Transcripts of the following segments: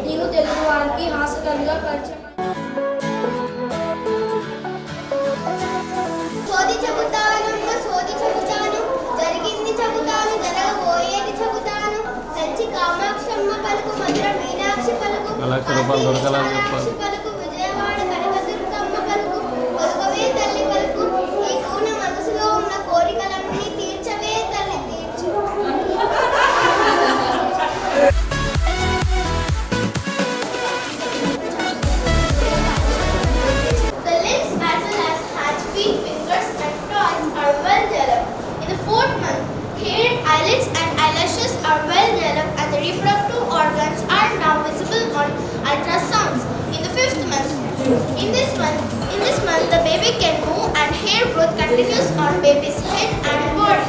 నేను తెలుగు వారికి హాస్యకరంగా పరిచయం. సోది చెబుతానమ్మ సోది చెబుతాను, జరిగింది చెబుతాను, జరగబోయేది చెబుతాను. కంచి కామాక్షమ్మ పలుకు, మధుర మీనాక్షి పలుకు, కాశీ పలుకు, విజయవాడ కనకదుర్గమ్మ పలుకు, పలుకవే తల్లి పలుకు. ఈ కూన మనసులో ఉన్న కోరికలన్నీ తీర్చవే తల్లి తీర్చు. The lips as well as hands, feet, fingers and toes are well developed. In the fourth month, hair, eyelids and eyelashes are well developed and the reproductive organs are now visible on ultrasounds. In the fifth month, in this month, the baby can move and hair growth continues on baby's head and body.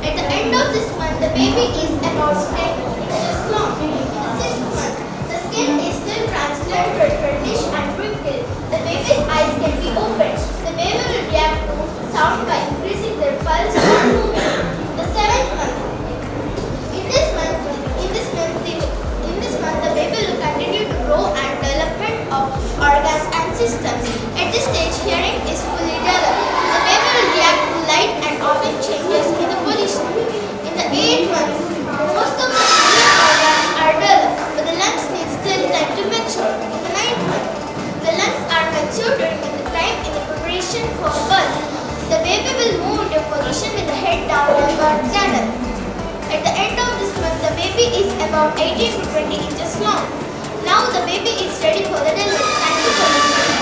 At the end of this month, the baby is about 10 inches long. In the sixth month, the skin is still translucent, reddish and wrinkled. The baby's eyes can be opened. The baby will react to sound by increasing their pulse or movement. The seventh month, in this month, the baby will continue to grow and development of organs and systems. At this stage, hearing is fully developed. The baby will react to light and often changes in the position. In the eighth month, most of the other organs are developed, but the lungs need still time to mature. In the ninth month, the lungs are mature during the time in the preparation for birth. The baby will move into a position with the head down and birth cradle. At the end of this month, the baby is about 18 to 20 inches long. Now the baby is ready for the delivery. Thank you for listening.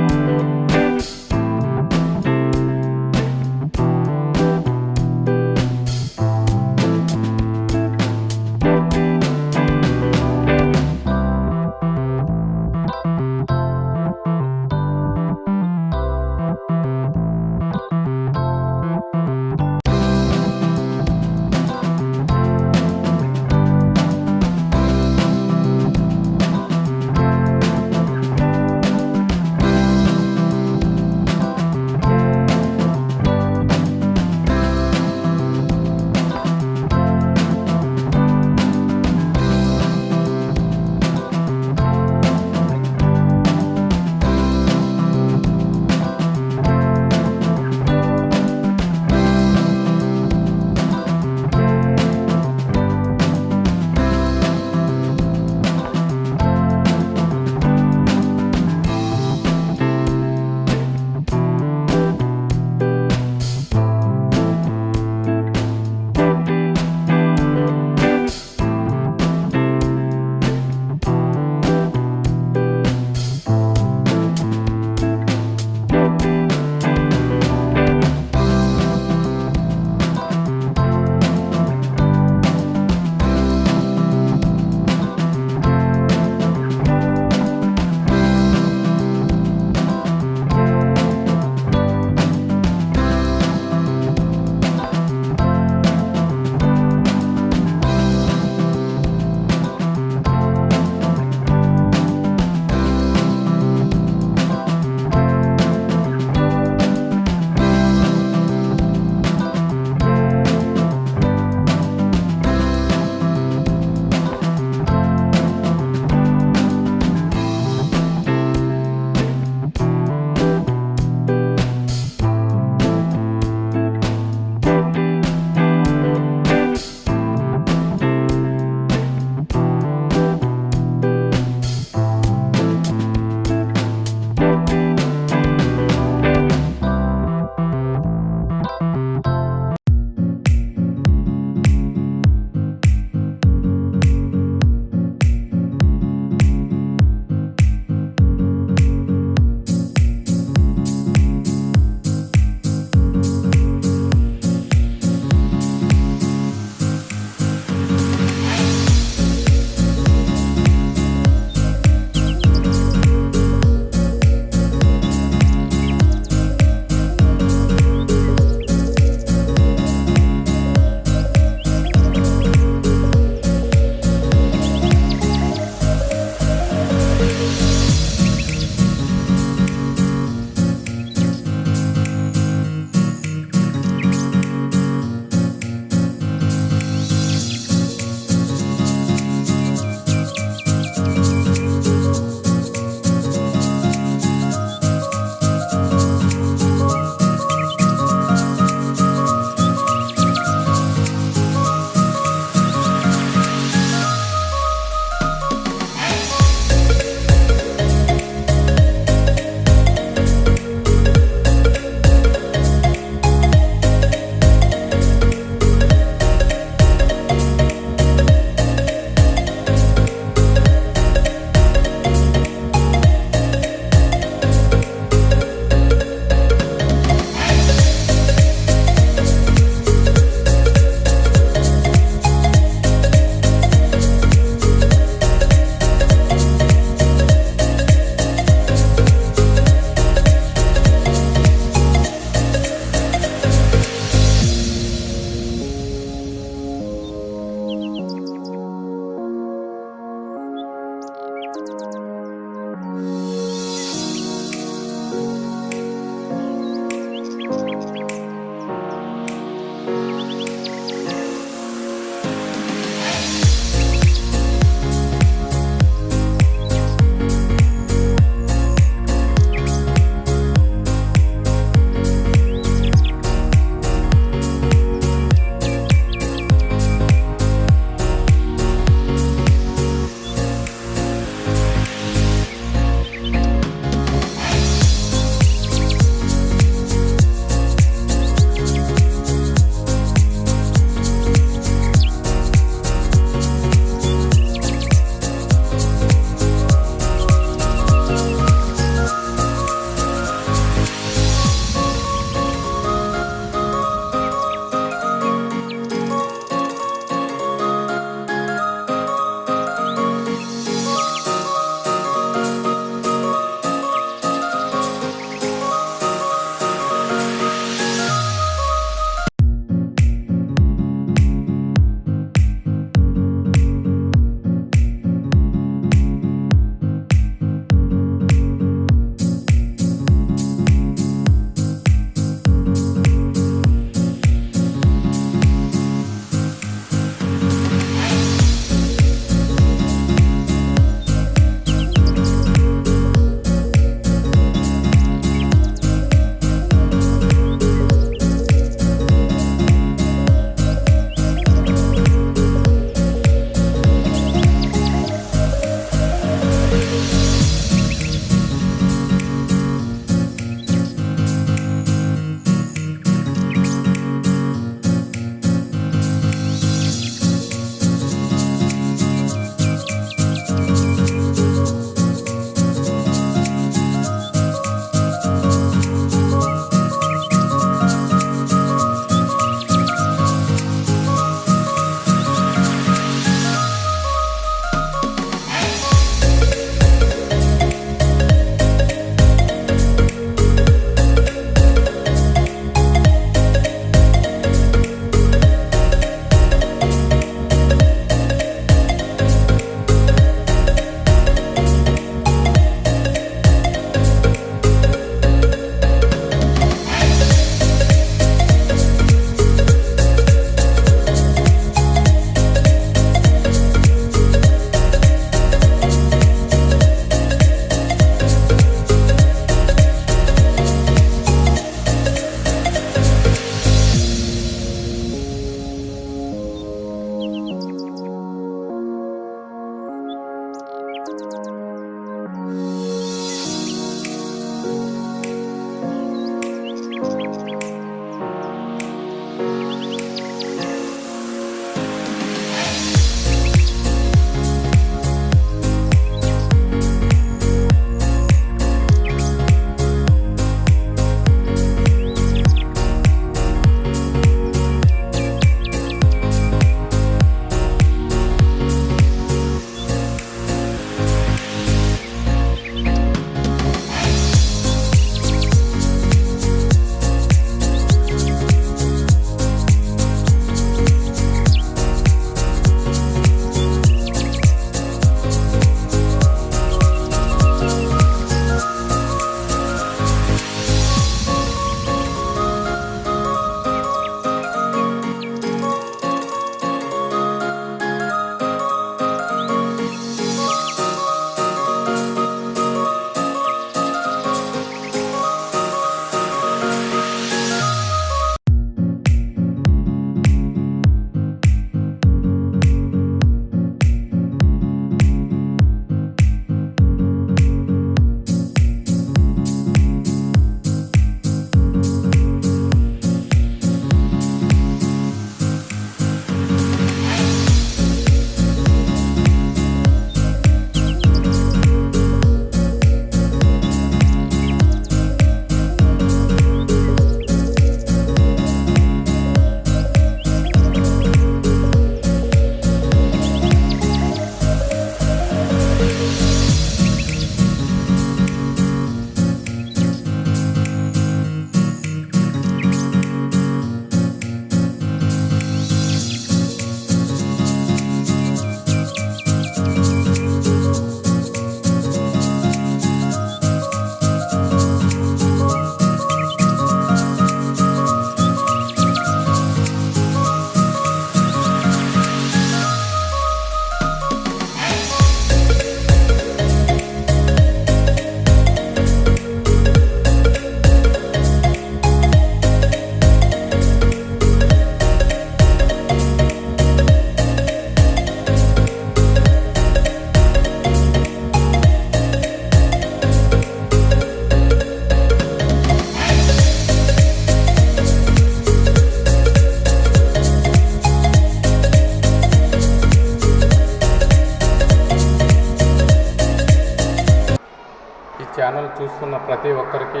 వీక్షిస్తున్న ప్రతి ఒక్కరికి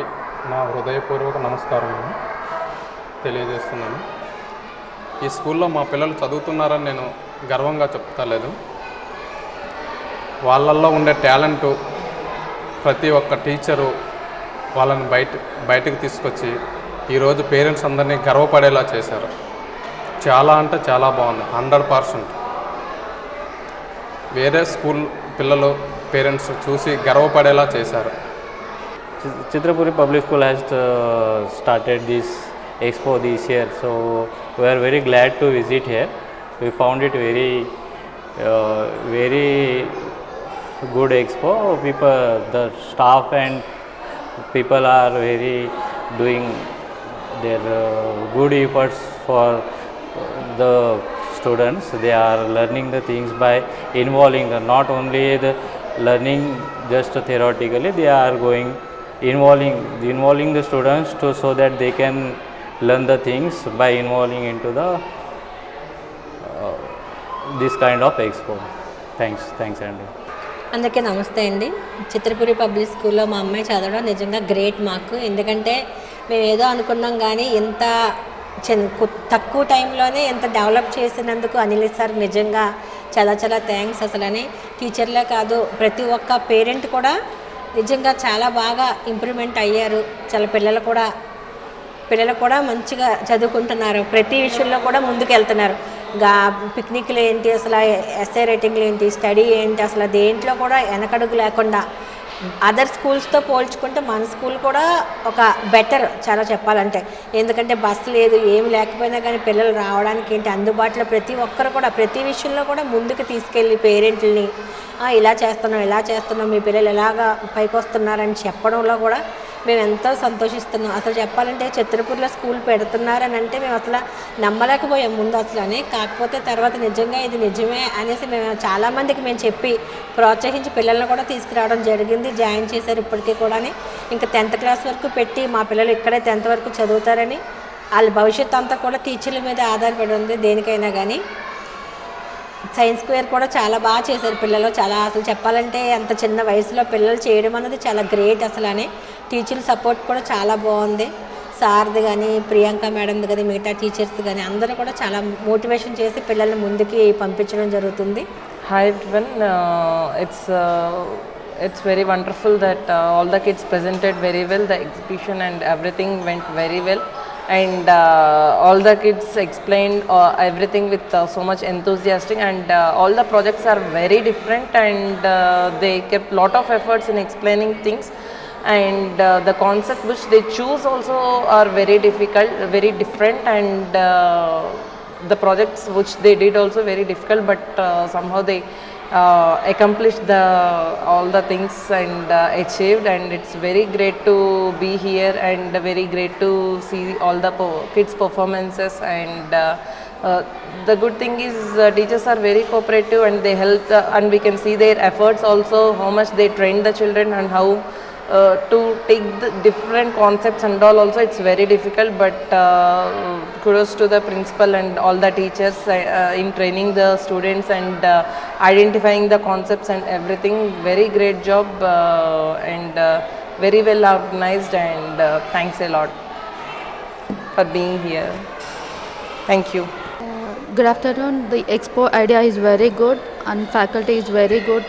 నా హృదయపూర్వక నమస్కారం తెలియజేస్తున్నాను. ఈ స్కూల్లో మా పిల్లలు చదువుతున్నారని నేను గర్వంగా చెప్తలేదు. వాళ్ళల్లో ఉండే టాలెంటు ప్రతి ఒక్క టీచరు వాళ్ళని బయటకు తీసుకొచ్చి ఈరోజు పేరెంట్స్ అందరినీ గర్వపడేలా చేశారు. చాలా అంటే చాలా బాగుంది. 100%. వేరే స్కూల్ పిల్లలు పేరెంట్స్ చూసి గర్వపడేలా చేశారు. Chitrapuri Public School has started this expo this year, so we are very glad to visit here. We found it very good expo. People, the staff and people are very doing their good efforts for the students. They are learning the things by involving not only the learning just theoretically, they are involving the students so that they can learn the things by involving into the this kind of expo. Thanks Andy. అందరికీ నమస్తే అండి. Chitrapuri public స్కూల్లో మా అమ్మాయి చదవడం నిజంగా great మాకు. ఎందుకంటే మేము ఏదో అనుకున్నాం కానీ ఇంత తక్కువ టైంలోనే ఎంత డెవలప్ చేసినందుకు అనిల్ సార్ నిజంగా చాలా చాలా థ్యాంక్స్. అసలని టీచర్లే కాదు, ప్రతి ఒక్క పేరెంట్ కూడా నిజంగా చాలా బాగా ఇంప్రూవ్మెంట్ అయ్యారు. చాలా పిల్లలు కూడా మంచిగా చదువుకుంటున్నారు. ప్రతి విషయంలో కూడా ముందుకు వెళ్తున్నారు. పిక్నిక్లు ఏంటి, అసలు ఎస్ఏ రైటింగ్లు ఏంటి, స్టడీ ఏంటి, అసలు దేంట్లో కూడా వెనకడుగు లేకుండా అదర్ స్కూల్స్తో పోల్చుకుంటే మన స్కూల్ కూడా ఒక బెటర్ చాలా చెప్పాలంటే. ఎందుకంటే బస్సు లేదు, ఏమి లేకపోయినా కానీ పిల్లలు రావడానికి ఏంటి అందుబాటులో ప్రతి ఒక్కరు కూడా ప్రతి విషయంలో కూడా ముందుకు తీసుకెళ్ళి పేరెంట్లని ఇలా చేస్తున్నాం మీ పిల్లలు ఎలాగా పైకి వస్తున్నారని చెప్పడంలో కూడా మేము ఎంతో సంతోషిస్తున్నాం. అసలు చెప్పాలంటే చిత్రపూర్లో స్కూల్ పెడుతున్నారని అంటే మేము అసలు నమ్మలేకపోయాం ముందు అసలు. కాకపోతే తర్వాత నిజంగా ఇది నిజమే అనేసి మేము చాలామందికి మేము చెప్పి ప్రోత్సహించి పిల్లల్ని కూడా తీసుకురావడం జరిగింది. జాయిన్ చేశారు ఇప్పటికీ కూడా. ఇంకా 10th క్లాస్ వరకు పెట్టి మా పిల్లలు ఇక్కడే 10th వరకు చదువుతారని వాళ్ళ భవిష్యత్తు అంతా కూడా టీచర్ల మీద ఆధారపడి ఉంది. దేనికైనా కానీ సైన్స్ స్క్వేర్ కూడా చాలా బాగా చేశారు పిల్లలు. చాలా అసలు చెప్పాలంటే అంత చిన్న వయసులో పిల్లలు చేయడం అనేది చాలా గ్రేట్ అసలు. టీచర్ల సపోర్ట్ కూడా చాలా బాగుంది. సార్ది కానీ, ప్రియాంక మేడంది కానీ, మిగతా టీచర్స్ కానీ అందరూ కూడా చాలా మోటివేషన్ చేసి పిల్లల్ని ముందుకి పంపించడం జరుగుతుంది. Hi everyone, it's very wonderful that all the kids presented very well. The exhibition and everything went very well, and all the kids explained everything with so much enthusiastic, and all the projects are very different, and they kept lot of efforts in explaining things, and the concept which they choose also are very different, and the projects which they did also very difficult, but somehow they accomplished all the things and achieved, and it's very great to be here and very great to see all the kids performances, and the good thing is teachers are very cooperative and they help, and we can see their efforts also, how much they train the children and how to take the different concepts and all. Also it's very difficult, but kudos to the principal and all the teachers in training the students and identifying the concepts and everything. Very great job, and very well organized, and thanks a lot for being here. Thank you. Good afternoon. The expo idea is very good and faculty is very good,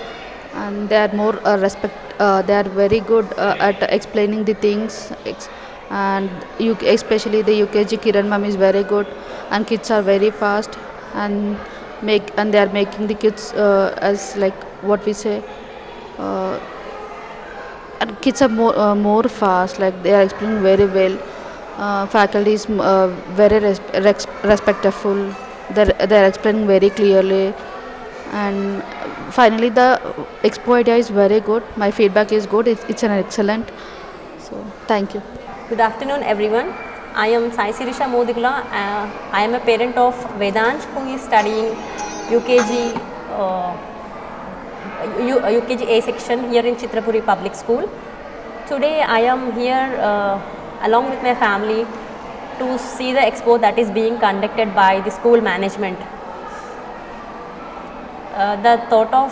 and they are more they are very good at explaining the things, and especially the UKG Kiran ma'am is very good, and kids are very fast, and they are making the kids as like what we say, and kids are more fast, like they are explaining very well. Faculty is very respectful. They are explaining very clearly, and finally the expo idea is very good. My feedback is good. It's an excellent. So thank you. Good afternoon everyone. I am Sai Sirisha Modigla. I am a parent of Vedansh who is studying UKG A section here in Chitrapuri Public School. Today I am here along with my family to see the expo that is being conducted by the school management. The thought of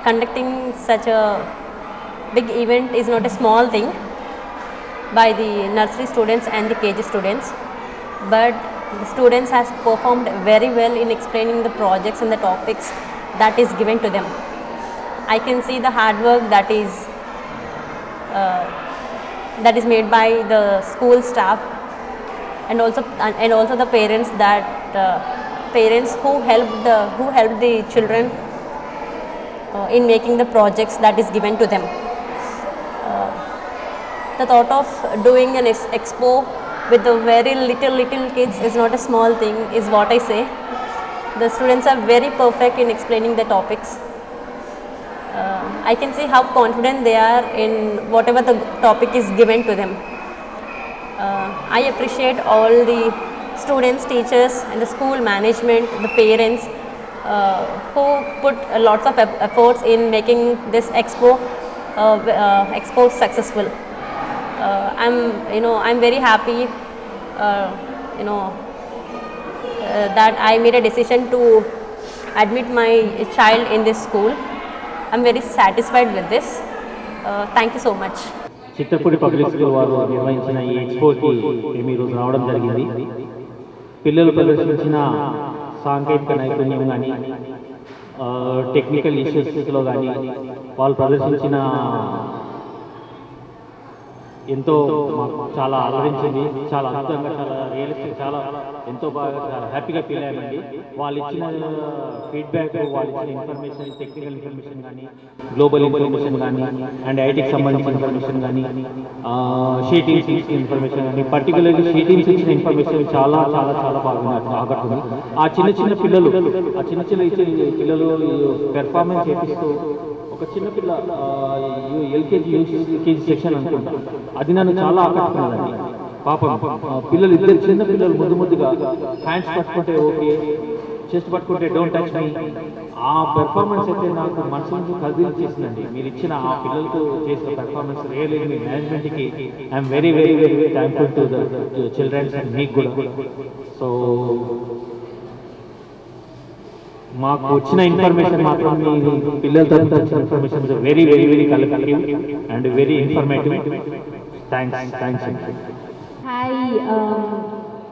conducting such a big event is not a small thing by the nursery students and the KG students, but the students has performed very well in explaining the projects and the topics that is given to them. I can see the hard work that is made by the school staff and also the parents who helped the children in making the projects that is given to them. The thought of doing an expo with the very little kids is not a small thing, is what I say. The students are very perfect in explaining the topics. I can see how confident they are in whatever the topic is given to them. I appreciate all the students, teachers and the school management, the parents who put lots of efforts in making this expo successful. I'm very happy that I made a decision to admit my child in this school. I'm very satisfied with this. Thank you so much. Chitrapudi public school వారు నిర్వహించిన ఈ ఎక్స్పోకి మేము ఈరోజు రావడం జరిగింది. పిల్లలు ప్రదర్శించిన సాంకేతిక నైపుణ్యం కానీ, టెక్నికల్ ఇష్యూస్లో కానీ వాళ్ళు ప్రదర్శించిన ఎంతో చాలా అలరించింది. చాలా అద్భుతంగా, చాలా రియలిస్టిక్, చాలా ఎంతో బాగా, చాలా హ్యాపీగా ఫీల్ అయ్యామండి. వాళ్ళు ఇచ్చిన ఫీడ్బ్యాక్, వాళ్ళు ఇచ్చిన ఇన్ఫర్మేషన్, టెక్నికల్ ఇన్ఫర్మేషన్ కానీ, గ్లోబల్ ఇన్ఫర్మేషన్ కానీ, అండ్ ఐటీకి సంబంధించిన ఇన్ఫర్మేషన్ కానీ, షీటింగ్స్ ఇచ్చిన ఇన్ఫర్మేషన్ కానీ, పర్టికులర్లీ షీటింగ్స్ ఇచ్చిన ఇన్ఫర్మేషన్ చాలా చాలా చాలా బాగా ఆకట్టుకుంది. ఆ చిన్న పిల్లలు పిల్లలు పెర్ఫార్మెన్స్ చేపిస్తూ, ఒక చిన్న పిల్ల ఎల్కేజీ యూకేజీ సెక్షన్ అనుకుంటా, అది నన్ను చాలా ఆకట్టుకున్నదండి. పాపం పిల్లలు, ఇద్దరు చిన్న పిల్లలు ముద్దుగా హ్యాండ్స్ పట్టుకుంటే ఓకే, చెస్ట్ పట్టుకుంటే డోంట్ టచ్ మీ. ఆ పెర్ఫార్మెన్స్ అయితే నాకు మనసు నుంచి కదిలించేసిందండి. మీరు ఇచ్చిన ఆ పిల్లలతో చేసిన పెర్ఫార్మెన్స్ రియల్లీ మీ మేనేజ్మెంట్కి I'm very very very very thankful to the children's and మీకు కూడా. సో మాకు వచ్చిన ఇన్ఫర్మేషన్ మాత్రం మీ పిల్లలతో వచ్చిన information very very very collective and very informative. Thanks. Hi,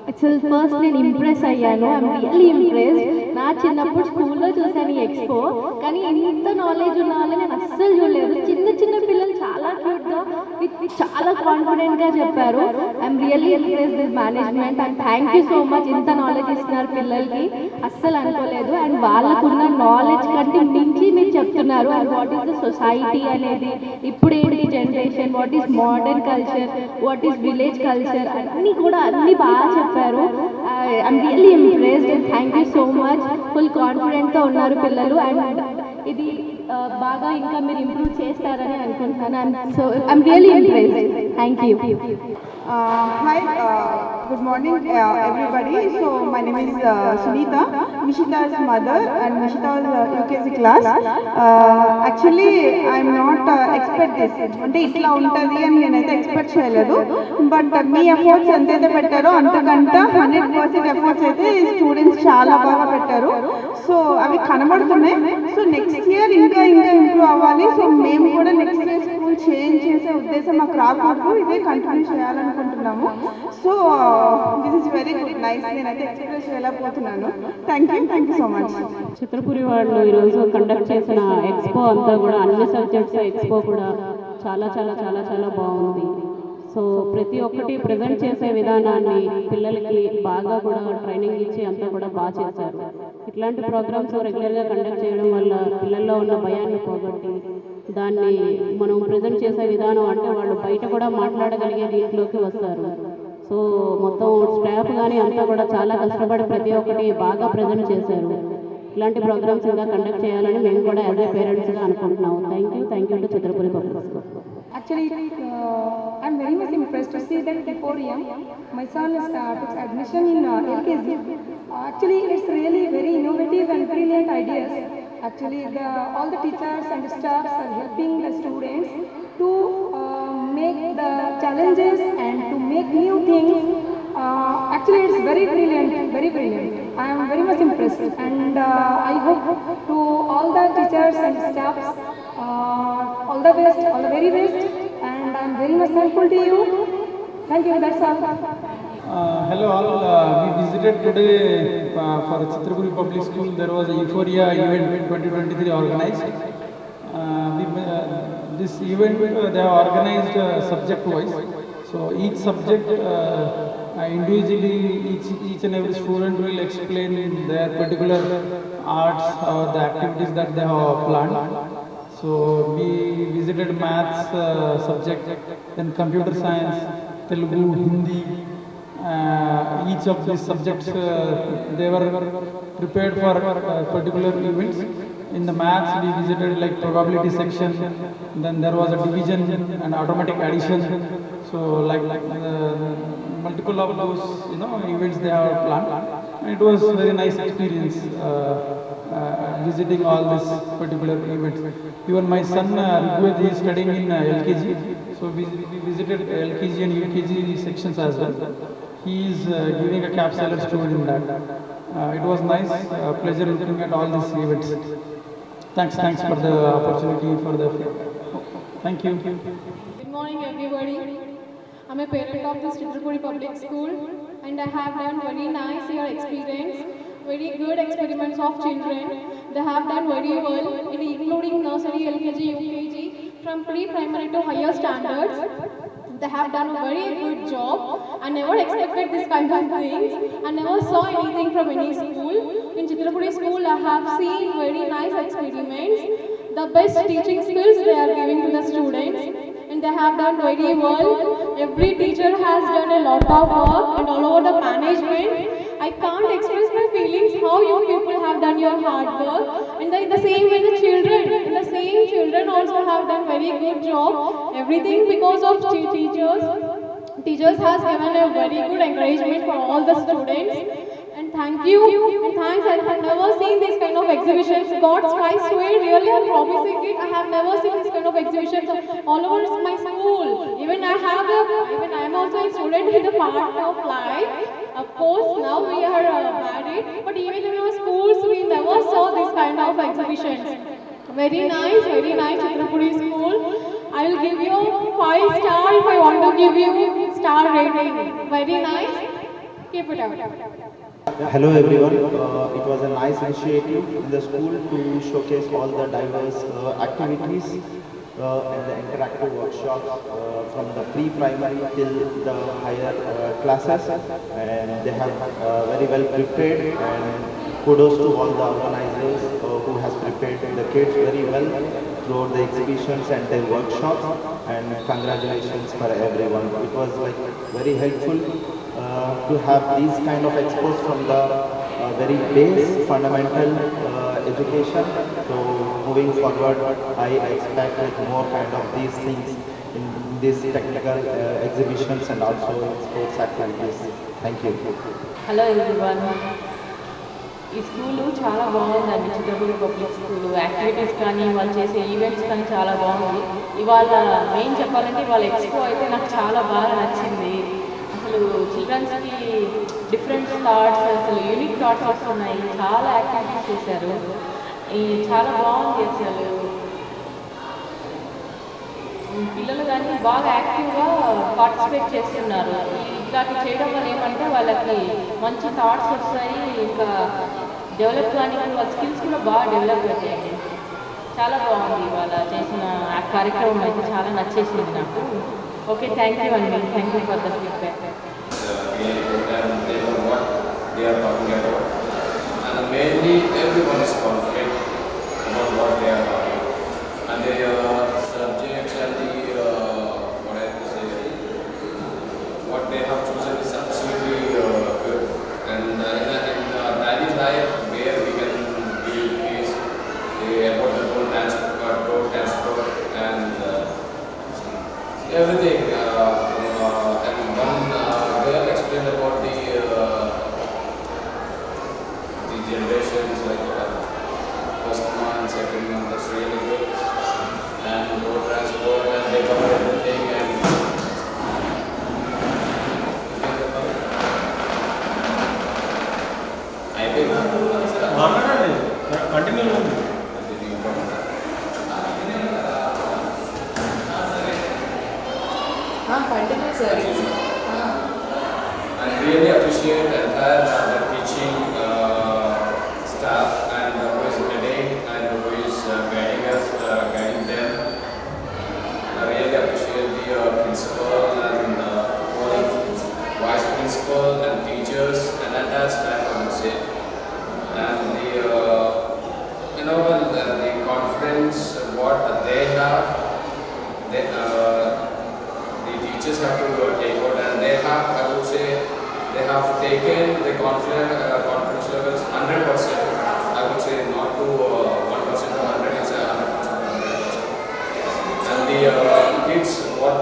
actual first నేను ఇంప్రెస్ అయ్యాను. I'm really impressed. నా చిన్నప్పుడు స్కూల్లో చూసాను ఈ ఎక్స్పో, కానీ ఇంత నాలెడ్జ్ ఉన్న వాళ్ళని నేను అస్సలు చూడలేదు. చిన్న పిల్లలు చాలా క్యూట్గా, చాలా కాన్ఫిడెంట్గా చెప్పారు. I'm really impressed with management and thank you so much. ఇంత నాలెడ్జ్ ఇస్తున్నారు పిల్లలకి, అస్సలు అనుకోలేదు. అండ్ వాళ్ళకున్న నాలెడ్జ్ కంటే మించి మీరు చెప్తున్నారు. And what is the society అనేది, ఇప్పుడు ఏంటి generation, what is modern culture, what is village culture, అన్నీ బాగా చెప్పారు. I'm really impressed and thank you so much. Full కాన్ఫిడెంట్తో ఉన్నారు పిల్లలు. అండ్ ఇది బాగా ఇంకా మీరు ఇంప్రూవ్ చేస్తారని అనుకుంటున్నాను. So I'm really impressed. Thank you. Hi, good morning everybody. So my name is Sunita, Nishita's mother, and Nishita's UKG class. Actually I am not expect this ante itla untadi ani nenaithe expect cheyaledu, but me efforts ఎంతైతే పెట్టారో అంతకంటే 100% efforts అయితే students చాలా బాగా పెట్టారు. So అవి కనబడుతున్నాయి. So next year ఇంకా ఇంప్రూవ్ అవ్వాలి. సో మేము కూడా నెక్స్ట్ ఇయర్ స్కూల్ చేంజ్ చేసే ఉద్దేశం మాకు రాకూడదు, ఇదే కంటిన్యూ చేయాలనుకుంటున్నాము. So this is very good, nice. నేనైతే ఎక్స్ప్రెస్ చేయలేకపోతున్నాను. Thank you so much. Chitrapuri వాళ్ళు ఈరోజు కండక్ట్ చేసిన ఎక్స్పో అంతా కూడా, అన్ని సబ్జెక్ట్స్ ఎక్స్పో కూడా చాలా చాలా చాలా చాలా బాగుంది. సో ప్రతి ఒక్కటి ప్రజెంట్ చేసే విధానాన్ని పిల్లలకి బాగా కూడా ట్రైనింగ్ ఇచ్చి అంతా కూడా బాగా చేశారు. ఇట్లాంటి ప్రోగ్రామ్స్ రెగ్యులర్గా కండక్ట్ చేయడం వల్ల పిల్లల్లో ఉన్న భయాన్ని పోగొట్టి దాన్ని మనం ప్రజెంట్ చేసే విధానం అంటే వాళ్ళు బయట కూడా మాట్లాడగలిగే దీంట్లోకి వస్తారు. సో మొత్తం స్టాఫ్ కానీ అంతా కూడా చాలా కష్టపడి ప్రతి ఒక్కటి బాగా ప్రజెంట్ చేశారు. ఇలాంటి ప్రోగ్రామ్స్ ఇంకా కండక్ట్ చేయాలని మేము కూడా యాజ్ ఏ పేరెంట్స్గా అనుకుంటున్నాము. Thank you to Chitrapuri public school. Actually, I'm very much impressed to see that podium. My son took admission in LKG. Actually, it's really very innovative and brilliant ideas. Actually, all the teachers and the staffs are helping the students to make the challenges and to make new things. Actually, it's very brilliant, very brilliant. I am very much impressed, and I hope to all the teachers and staffs All the best, all the very best, and I'm very much thankful to you. Thank you, that's all. Hello all, we visited today for Chitrapuri Public School. There was a Euphoria event 2023 organized. This event they have organized subject wise. So each subject individually, each and every student will explain their particular arts or the activities that they have planned. So we visited maths subject, then computer science, Telugu, Hindi. Each of these subjects they were prepared for particular events. In the maths we visited like probability section, then there was a division and automatic addition. So like multiple of those events they have planned. And it was very nice experience visiting all these particular events. Even my son Rigved is studying in LKG, so we visited LKG and UKG sections as well. He is giving a capsular tour in that. It was nice, pleasure looking at all these events. Thanks for the opportunity, for the. Thank you. Good morning, everybody. I'm a parent of this Chitrapuri Public School, and I have done very nice year experience, very good experiments of children. They have done very well, including nursery, LKG, UKG, from pre-primary to higher standards. They have done a very good job. I never expected this kind of things. I never saw anything from any school. In Chitrapuri school, I have seen very nice experiments. The best teaching skills they are giving to the students. And they have done very well. Every teacher has done a lot of work, and all over the management. I can't express my feelings how you people have done your hard work. And in the same way the children also have done very good job. Everything because of teachers. Teachers has given a very good encouragement for all the students. And thank you. And thanks. I have never seen this kind of exhibitions. God's I swear, really I'm promising it. I have never seen this kind of exhibitions all over my school. Even I am also a student in the part of life. Of course, now we are married, but even in our schools, we never saw this kind of exhibitions. Very nice, Chitrapuri school. I will give you 5 stars if I want to give you star rating. Very nice. Keep it up. Hello everyone. It was a nice initiative in the school to showcase all the diverse activities and the interactive workshops from the pre-primary till the higher classes, and they have very well prepared, and kudos to all the organizers who has prepared the kids very well throughout the exhibitions and their workshops, and congratulations for everyone. It was like very helpful to have these kind of expos from the very base fundamental education. So moving forward, I expect like more kind of these things in these technical exhibitions and also sports activities. Thank you. Hello everyone. ఈ school చాలా బాగుందండి. Chitrapuri public school activities కానీ వాళ్ళు చేసే events కానీ చాలా బాగుంది. ఇవాళ మెయిన్ చెప్పాలంటే ఇవాళ ఎక్స్పో అయితే నాకు చాలా బాగా నచ్చింది. అసలు చిల్డ్రన్స్కి డిఫరెంట్ థాట్స్, అసలు యూనిక్ థాట్స్ వస్తున్నాయి. చాలా యాక్టివిటీస్ చేశారు. చాలా బాగుంది. అసలు పిల్లలు కానీ బాగా యాక్టివ్గా పార్టిసిపేట్ చేస్తున్నారు. ఇట్లాంటి చేయడం వల్ల ఏమంటే వాళ్ళకి మంచి థాట్స్ వస్తాయి, ఇంకా డెవలప్ కానీ వాళ్ళ స్కిల్స్ కూడా బాగా డెవలప్ అవుతాయండి. చాలా బాగుంది ఇవాళ చేసిన ఆ కార్యక్రమం అయితే చాలా నచ్చేసింది నాకు. ఓకే, థ్యాంక్ యూ అండి. Thank you for the feedback. Mainly everyone is confident about what they are talking, and the subjects and the what they have chosen is absolutely good. And in daily life, where we can be is about the road transport and everything. And one girl explained about the really appreciate entire the teaching staff and who is heading and who is guiding us, guiding them. I really appreciate the principal and vice principal and teachers and entire staff, I would say. And the confidence what they have, the teachers have to take out, and they have, I would say, they have taken the confidence levels 100%. I would say not to 1% to 100, it's 100%. And the kids, what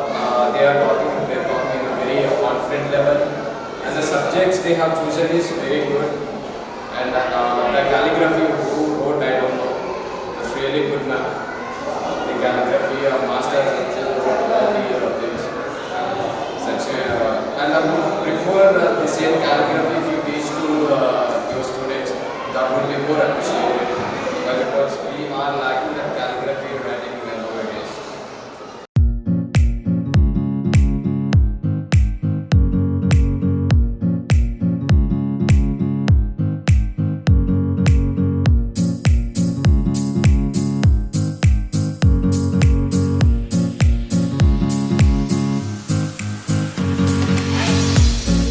they are talking in a very confident level, and the subjects they have chosen is very good. And the calligraphy who wrote, I don't know, it's really good, ma'am. The calligraphy master wrote all the things. And I would prefer the same calligraphy if you teach to your students. That would be more appreciated.